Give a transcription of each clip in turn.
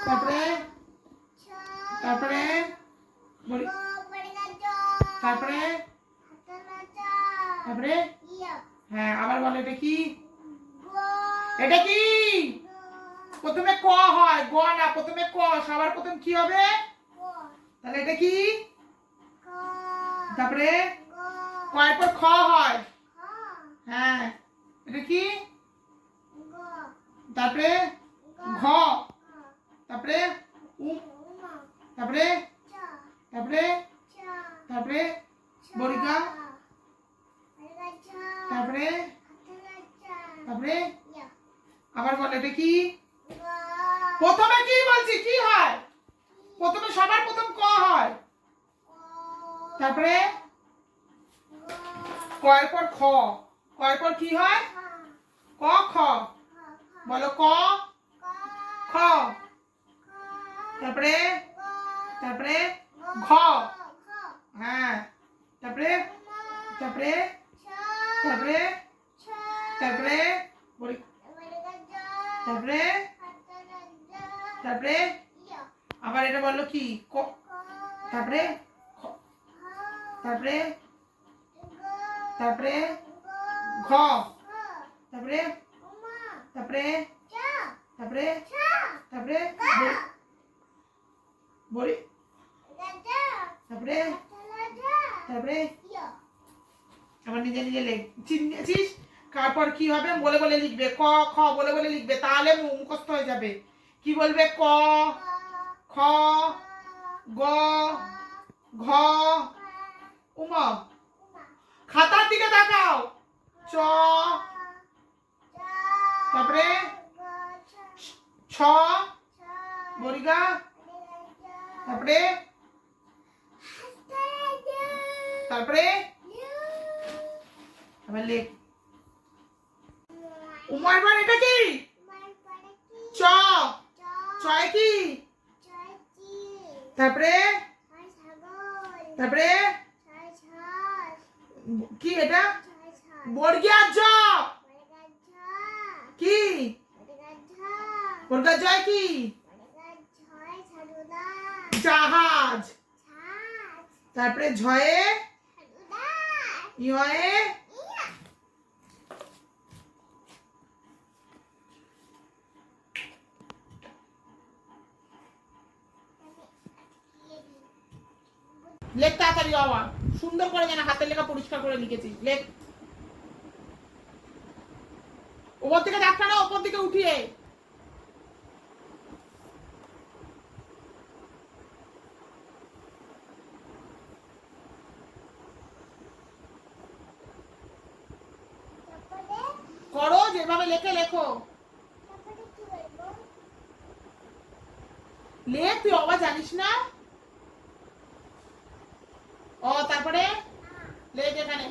তারপরে তারপরে তারপরে তারপরে হ্যাঁ আবার বলো এটা কি? এটা কি? প্রথমে ক হয়, গ না, প্রথমে ক, সবার প্রথম কি হবে? তাহলে এটা কি? তারপরে কয়ের পর খ হয়, হ্যাঁ এটা কি? তারপরে ঘ, তারপরে উ, তারপরে তারপরে তারপরে বরিকা, তারপরে তারপরে আবার বল এটা কি? প্রথমে কি বলছি কি হয়? প্রথমে সবার প্রথম ক হয়, তারপরে কয়ের পর খ, কয়ের পর কি হয়? ক খ, বলো ক খ, তারপরে তারপরে ঘ, হ্যাঁ তারপরে তারপরে তারপরে তারপরে তারপরে তারপরে আবার এটা বললো কি? ক, তারপরে তারপরে তারপরে ঘ, তারপরে তারপরে তারপরে তারপরে বলি, তারপরে তারপরে আবার নিজে নিজে লেখ, চিনিয়েছিস তারপর কি হবে বলে বলে লিখবে, ক খ বলে বলে লিখবে, তাহলে মুখস্থ হয়ে যাবে। কি বলবে? ক খ গ ঘ, উমা খাতার দিকে তাকাও, চ, তারপরে ছ বরিগা, তারপরে তারপরে আবার লেখ উমার বার এটা কি? চ, চয় কি? তারপরে তারপরে কি এটা? বর্গিয়া জ কি? বর্গা জয় কি? জাহাজ, তারপরে ঝয়ে ইয়ে লেখ তাড়াতাড়ি বাবা, সুন্দর করে যেন হাতের লেখা পরিষ্কার করে লিখেছিস, লেখ। ওপর থেকে ডাক্তার না, ওপর দিকে উঠিয়ে করো, যেভাবে লেখে লেখো, লেখ। তুই বাবা জানিস না? ও তারপরে লেখ এখানে,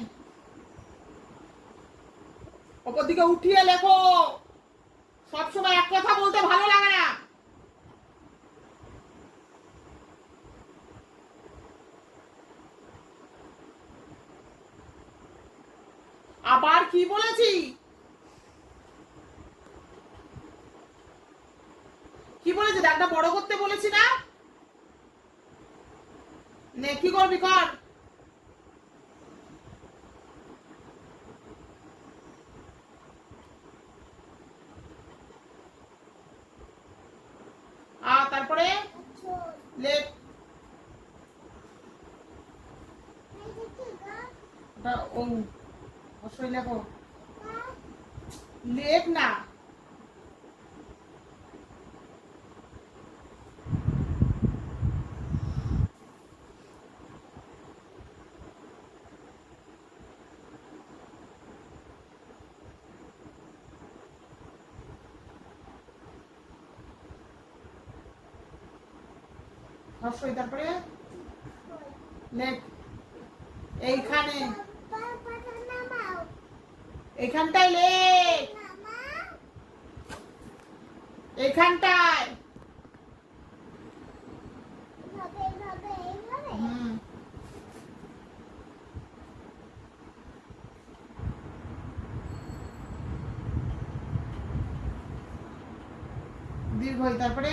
ওপর দিকে উঠিয়ে লেখো, সবসময় এক কথা বলতে ভালো লাগে না। আবার কি বলেছি? কি বলেছি? দাগটা বড় করতে বলেছি না? নে কি করবি কর। তারপরে লেখ, অবশ্যই লেখো, লেখ না। অবশ্যই তারপরে লেখ এইখানে, এইখানটায় লেখ, এইখানটায়। দীর্ঘই, তারপরে